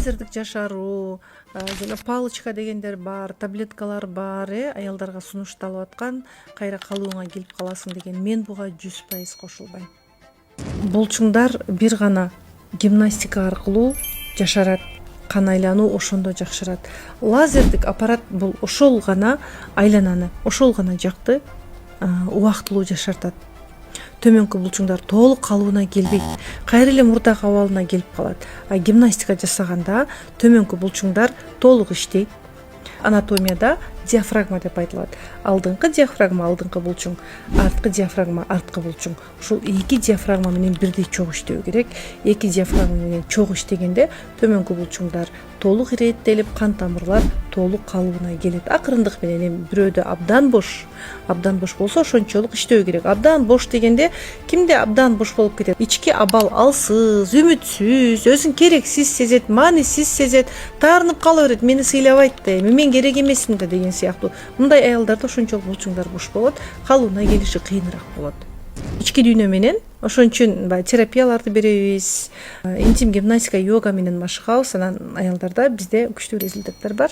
лазердик жашаруу жана палочка дегендер бар, таблеткалар бар, аялдарга сунушталып аткан, кайра калыбыңа келип каласың деген. Мен буга 100% кошулбайм. Булчуңдар бир гана гимнастика аркылуу жашарат, кан айлануу ошондо жакшырат. Лазердик аппарат бул ошол гана айлананы, ошол гана жакты убактылуу жашартат. Төмөнкү булчуңдар толук калыбына келбейт, кайра эле мурдагы абалына келип калат. Гимнастика жасаганда төмөнкү булчуңдар толук иштейт. Анатомияда диафрагма деп айтылат. Алдыңкы диафрагма алдыңкы булчуң, арткы диафрагма арткы булчуң. Ушул эки диафрагма менен бирдей чогуу иштөө керек. Эки диафрагма менен чогуу иштегенде төмөнкү булчуңдар толук иреттелип, кан тамырлар толук калыбына келет. Акырындык менен эми бирөөдө абдан бош болсо ошончолук иштөө керек. Абдан бош дегенде кимде абдан бош болуп кетет? Ички абал алсыз, үмүтсүз, өзүн керексиз сезет, маанисиз сезет, таарынып кала берет. Мени сыйлабайт да, эми мен керек эмесмин да деген сыяктуу. Мындай аялдарда ошончолук булчуңдар бош болот, калыбына келиши кыйыныраак болот. Ички дүйнө менен ошон үчүн терапияларды беребиз, интим гимнастика, йога менен машыгабыз. Анан аялдарда бизде күчтүү результаттар бар.